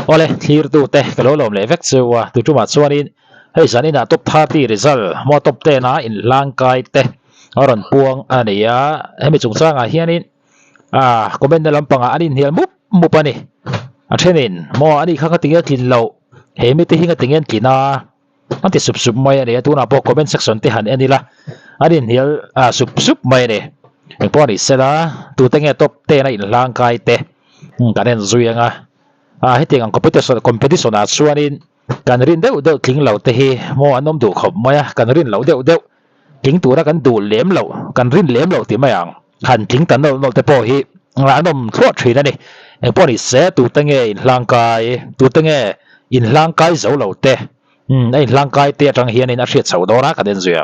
โอเลยทีร์ตูเตะกระโดดลมเลยเวกเซวะตัวจุมาส่วนนี้ให้ฉันนี่นะตบท่าตีริซัลมอตบเตะนะอินร่างกายเตะอรันปวงอันนี้ให้ไม่จงสร้างอาเฮียนี่ก็เป็นในลำพังอันนี้เฮียมุปนี่เช่นนี้มออันนี้ข้างติงเงี้ยกินเหล้าเฮ้ไม่ติงเงี้ยติงเงี้ยกินอันที่สุบไม่เนี่ยตัวน่ะพวกก็เป็นเซ็กซ์สันติหันอันนี้ละอันนี้เฮียสุบไม่เนี่ยพอนี่เสร็จละตัวติงเงี้ยตบเตะนะอินร่างกายเตะการเล่นซุยงให้ติงอันcompetitionส่วนนี้การเรียนเดี๋ยวทิ้งเหล่าเตะมออันนั้นดูขบไม่การเรียนเหล่าเดี๋ยวทิ้งตัวแล้วกันดูเหลี่ยมเหล่าการเรียนเหลี่ยมเหล่าที่ไม่ยังหันทิ้งแต่เราแต่พอฮีอันนั้นทั่วทีนั่นนี่พอนี่เสียตัวตั้งเงี้ยร่างกายตัวตั้งเงี้ยอินร่างกายเสาเหล่าเตะไอ้ร่างกายเตะจังเฮียนี่น่าเสียเสาโดนกันเดินเสีย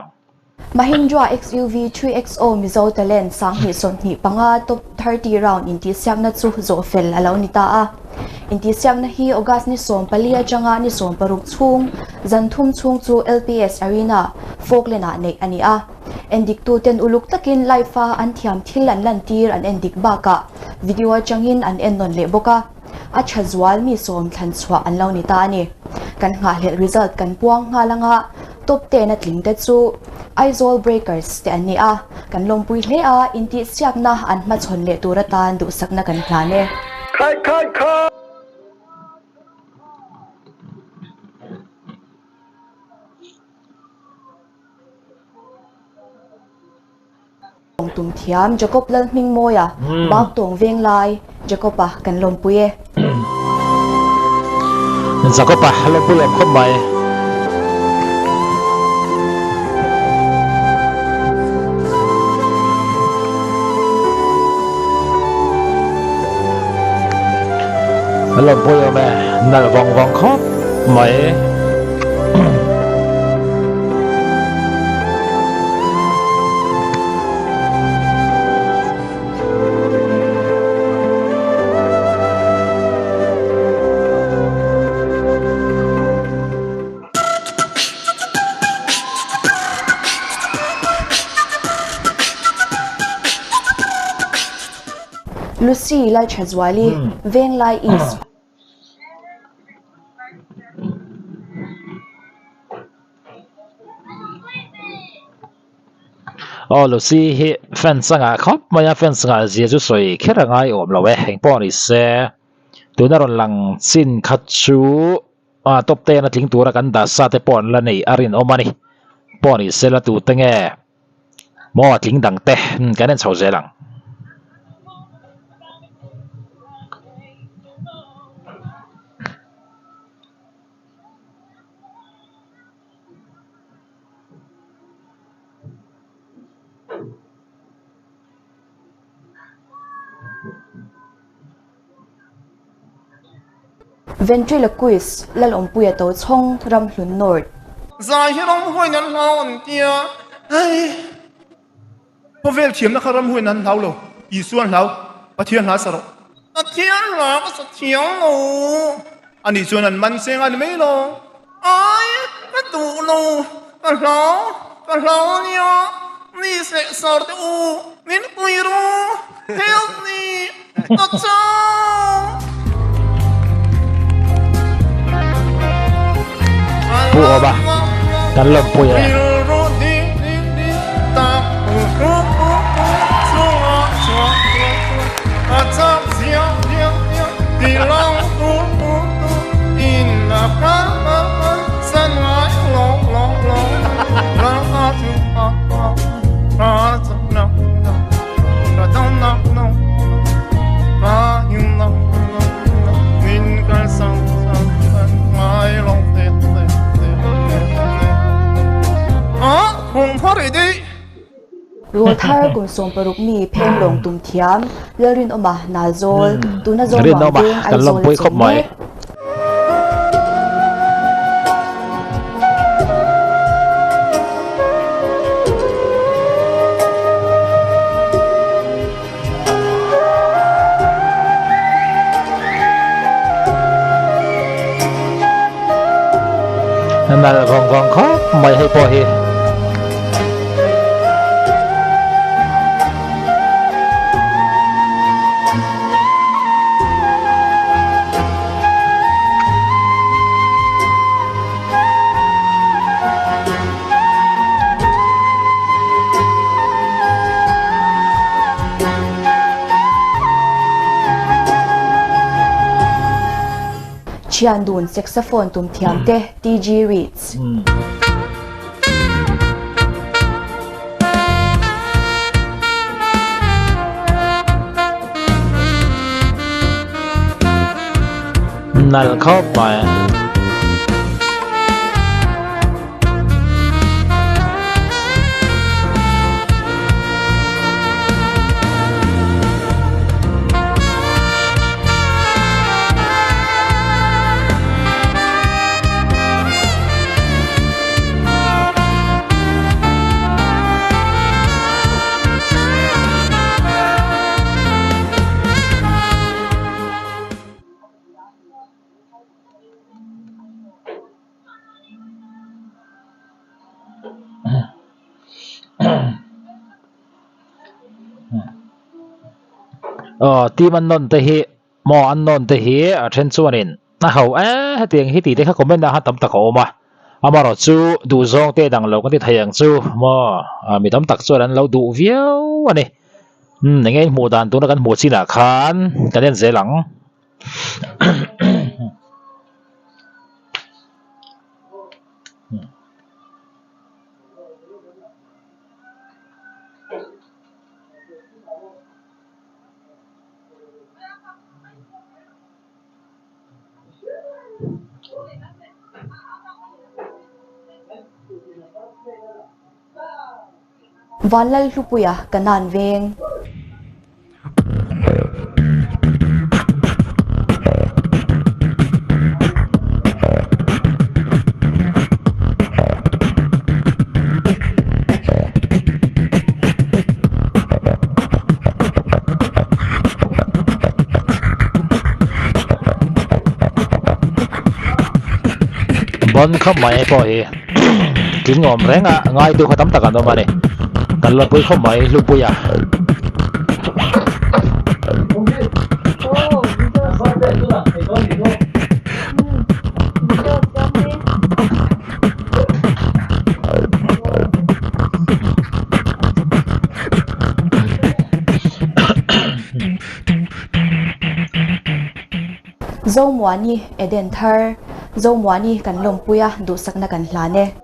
Mahindra XUV 3XO Mizo Talent sang hi son hi panga top 30 round inti siak na chu zo fel alo nita a inti siak na hi August ni som palia changa ni som paruk chung zanthum chung chu LPS Arena folklena nei ani a endik tu ten uluk takin live fa an thiam thil an lan tir an endik baka video changin an ennon le boka a chhazwal mi som thlan chwa an lo nita ani kan nga hel result kan puang nga langa top 10 na tling te chu Aizol Breakers te ani a kan lompui hle a inti siak na an ma chhon le turatan du sakna kan plane khai tum thiam Jacob lal ming moya bak tong veng lai Jacob pa kan lompui e Jacob pa lompui em khom mai lồng bôi mẹ nở vòng vòng khóc mấy Lucy lai chhazwali veng lai is Lucy hi fan sanga khop maya fan sanga jesu soi khera ngai om lawe heng poni se tunaron lang sin khachu top te na thing tura kan da sa te pon la nei arin omani poni se la tu tenge mo thing dang te kanen chau je lang ventriloquist lalom puya to chong ram hlun nord zai hi rong hoi nan lau an tia ai po vel thiam na kharam hoi nan lau lo I suan lau pathian la saro pathian la ka sa thiang lo ani chuan an man seng an mei lo ai ka tu lo ka lau nia ni se sor te u min pui ro help me ta chao Pua ba kan lom puya Rul thar kum som paruk mi pheng long tum thiam lerin oma na zol tuna zol ma veng ai zol khop mai nở vòng vòng khóc mày hay po hi chian dun saxophone tum thiam te TG Reeds nal khóc mà team unknown te hi mo unknown te hi a then chuanin na ho tiang hi ti te kha comment na ha tam tak ho ma amaro chu du zong te dang lo kan ti thayang chu mo mi tam tak chuan an lo du viau ani ngay mu dan tu na kan mu china khan kan en zelang Vanlal lupuya kanan veng bon kham mai po hi king om renga ngai tu khatam takan no mane kan lo pui kham mai lupuya Zomwani eden thar Zomwani kan lompuya du sakna kan hlane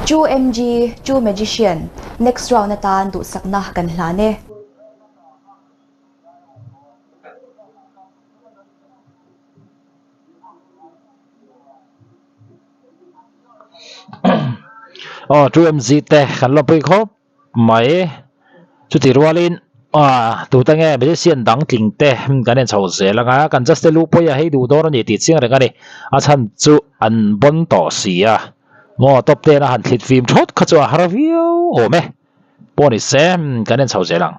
Chu MG Chu magician next round na tan du sakna kan hlane tu mz te kan lo pui khop mai chu ti rualin tu ta nge be sian dang tling te kan en chho ze langa kan just te lu poya hei du dor ni ti ching renga ni a chan chu an bon to sia mo top te na han thlit film thot kha chu har viu o me poni sem kan en chho ze lang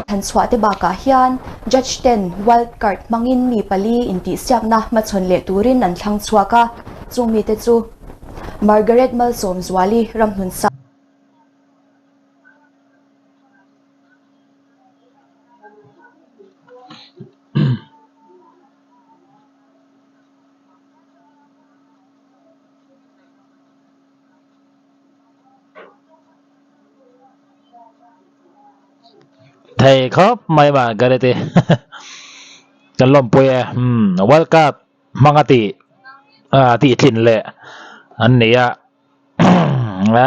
than swate baka hian judge 10 wildcard mangin mi pali inti siak na machon le turin an thlang chhuaka chumi te chu Margaret Malsom Zwali ramhun sa thầy khop mai mà cái đấy kan lom poya world cup mangati ti thin le an nia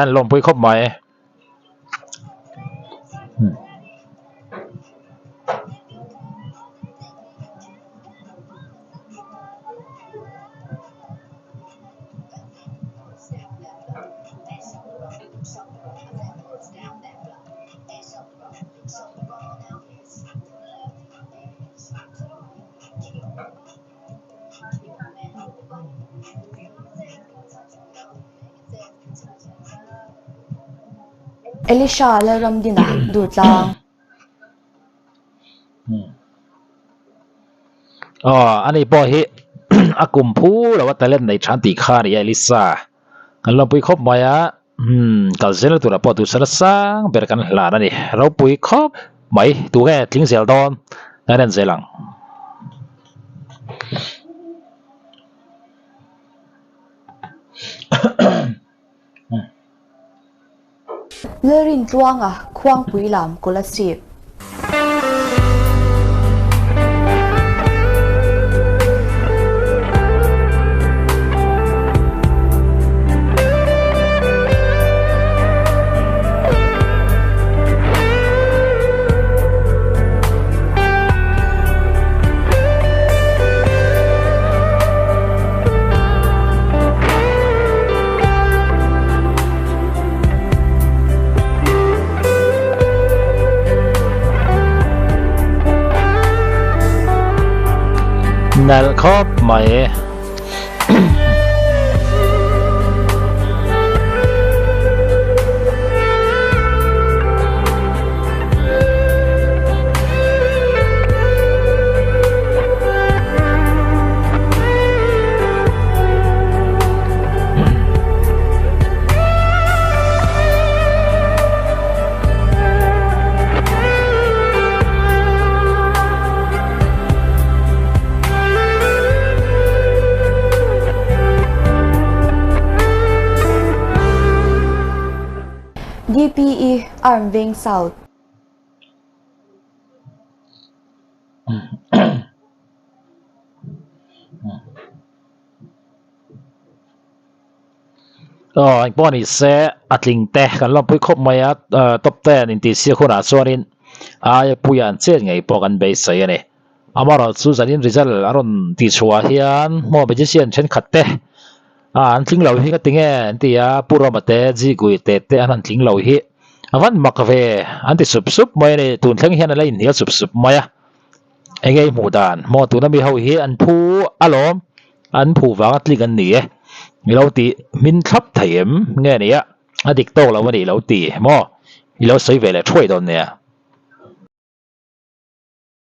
lom pui khop mai Elisha la ram dina du tlang anh ấy bỏ hi akum phu là talent này chán tì khá này Elisa kan lo pui khop maya kal zel tu ra po tu sar sang ber kan la ni ro pui khop mai tu ge tling sel don nan zelang lerin tuang a khuang pui lam kolasip nal khop mai DPE Armving South anh bỏ đi xe atling te kan lo pui khop maya top 10 in ti sia khona sorin ai puyan che ngai po kan be sai ne amara chu zanin result aron ti chua hian mo be jesian chen khatte an tling lo hi ka tinge ti a pura mate ji gui te an tling lo hi avan makave an ti sup mai ne tun thleng hian ala in hia sup maya engei mudan mo tu na mi ho hi an phu alom an phu wa atling an ni lâu tì min khắp thèm nghe nè, à dik tô lâu mà đi lâu tì, mo, lâu sấy về là chơi đòn nè.